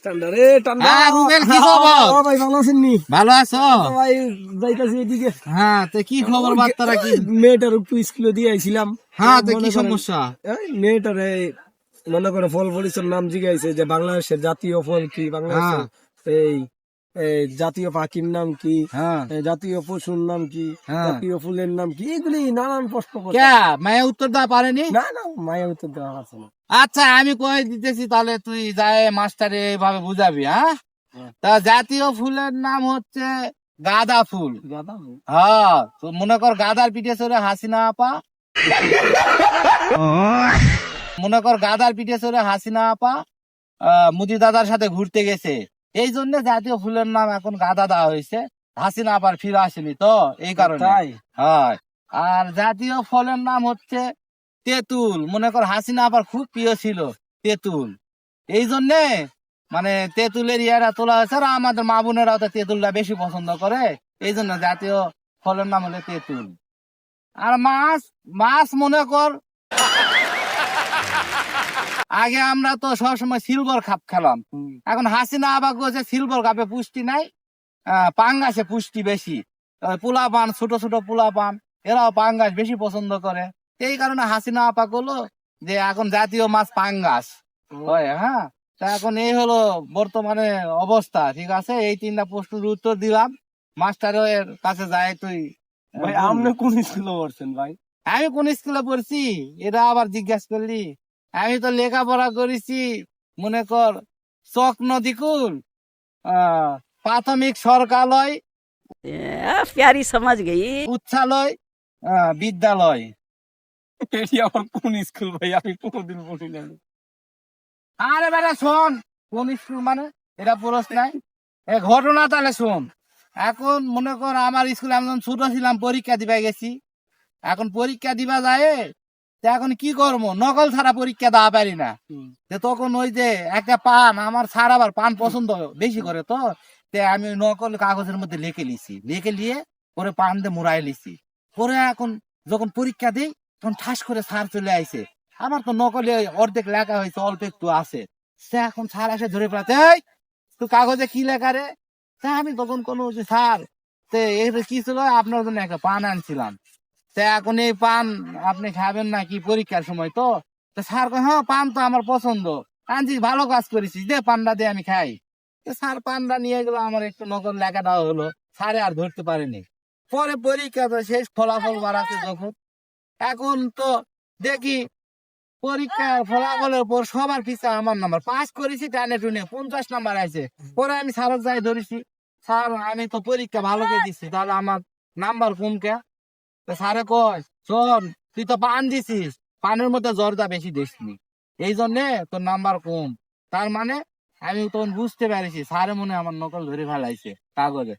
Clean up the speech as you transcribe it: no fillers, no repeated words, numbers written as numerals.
ঠান্ডা রে ঠান্ডা। রুবেল, কি খবর? ভাই ভালো আছেন নি? ভালো আছো? ভাই যাইতাছি এদিকে। হ্যাঁ, তো কি খবর বার্তারা কি? মেয়েটার একটু স্কুলে দিয়ে আইছিলাম। হ্যাঁ, তো কি মনে করেন, সমস্যা? মেয়েটারে মনে করে ফল ফলিচের নাম জিজ্ঞাসা যে বাংলাদেশের জাতীয় ফল কি, বাংলাদেশের এই এই জাতীয় পাখির নাম কি, হ্যাঁ জাতীয় পশুর নাম কি, হ্যাঁ। জাতীয় ফুলের নাম কি, এগুলি নানান প্রশ্ন করে। কে মায়া উত্তর দেওয়া পারেনি? না না, মায়া উত্তর দেওয়া আছে না। আচ্ছা, আমি কয়ে দিতেছি, তাহলে তুই যায় মাস্টারে এইভাবে বুঝাবি। হ্যাঁ, তা জাতীয় ফুলের নাম হচ্ছে গাঁদা ফুল। গাদা হ্যাঁ, তো মনে কর গাদার পিঠে চড়ে হাসিনা আপা, মনে কর গাদার পিঠে চড়ে হাসিনা আপা মুদি দাদার সাথে ঘুরতে গেছে, এই জন্য জাতীয় ফুলের নাম এখন গাদা দেওয়া হয়েছে। হাসিনা আপার ফিরে আসেনি তো, এই কারণে। তাই? হয়। আর জাতীয় ফলের নাম হচ্ছে তেঁতুল। মনে কর হাসিনা আপার খুব প্রিয় ছিল তেঁতুল, এই জন্যে মানে তেঁতুলের ইয়ারা তোলা হয়েছে। আর আমাদের মা বোনেরাও তো তেঁতুলটা বেশি পছন্দ করে, এই জন্য জাতীয় ফলের নাম হলো তেঁতুল। আর মাছ, মাছ মনে কর আগে আমরা তো সবসময় সিলভার কাপ খেলাম, এখন হাসিনা আবার বলছে সিলভার কাপে পুষ্টি নাই, পাঙ্গাসে পুষ্টি বেশি। পোলা পান, ছোট ছোট পোলা পান, এরাও পাঙ্গাস বেশি পছন্দ করে। এই কারণে হাসিনা আপা করলো যে এখন জাতীয় মাছ পাঙ্গাস হয়। হ্যাঁ, তা এখন এই হলো বর্তমানে অবস্থা। ঠিক আছে, এই তিনটা প্রশ্নের উত্তর দিলাম। মাস্টারের কাছে যায় তুই। ভাই আপনি কোন স্কুলে পড়ছেন ভাই? আমি কোন স্কুলে পড়ছি এটা আবার জিজ্ঞাসা করলি? আমি তো লেখাপড়া করেছি মনে কর চক নদীকুল প্রাথমিক সরকালয় प्यारी समझ गई। উচ্চালয় বিদ্যালয়। এটি আমার কোন স্কুল ভাই? আমি কোনোদিন পড়ি নাই। আরে বেটা শোন, কোন স্কুল মানে এটা প্রশ্ন নাই, এ ঘটনা তাহলে শোন। এখন মনে কর আমার স্কুলে আমি যখন ছোট ছিলাম পরীক্ষা দিবা গেছি, এখন পরীক্ষা দিবা যায়, তা এখন কি করবো, নকল ছাড়া পরীক্ষা দেওয়া পারি না। যে তখন ওই যে একটা পান, আমার স্যার আবার পান পছন্দ বেশি করে তো, তে আমি ওই নকল কাগজের মধ্যে লিখে লিছি, লিখে নিয়ে পরে পান দিয়ে মুড়াই লিছি। পরে এখন যখন পরীক্ষা দিই তখন ঠাস করে স্যার চলে আইছে, আমার তো নকলে অর্ধেক লেখা হয়েছে, অল্প একটু আছে। সে এখন স্যার এসে ধরে পড়াতে, এই তুই কাগজে কি লেখা রে? তা আমি তখন কোনো যে স্যার তে এটা কি ছিল, আপনার জন্য একটা পান আনছিলাম, তা এখন এই পান আপনি খাবেন নাকি পরীক্ষার সময় তো? তো স্যার কয়, হ্যাঁ পান তো আমার পছন্দ, আনছি, ভালো কাজ করেছিস, দে পানটা দিয়ে আমি খাই। তো স্যার পানটা নিয়ে গেল, আমার একটু নকল লেখাটা হলো, স্যারে আর ধরতে পারেনি। পরে পরীক্ষা তো শেষ, ফলাফল বাড়াচ্ছে যখন, এখন তো দেখি পরীক্ষার ফলাফলের পর সবার পিছনে আমার নাম্বার, পাস করেছি টানে টুনে 50 নাম্বার আছে। পরে আমি স্যারক যাই ধরেছি, স্যার আমি তো পরীক্ষা ভালো করে দিচ্ছি, তাহলে আমার নাম্বার কম কে? তো স্যারে কয়, শোন তুই তো পান দিছিস, পানের মধ্যে জর্দা বেশি দিসনি, এই জন্যে তোর নাম্বার কম। তার মানে আমি তখন বুঝতে পেরেছি স্যারে মনে হয় আমার নকল ধরে ফেলাইছে কাগজে।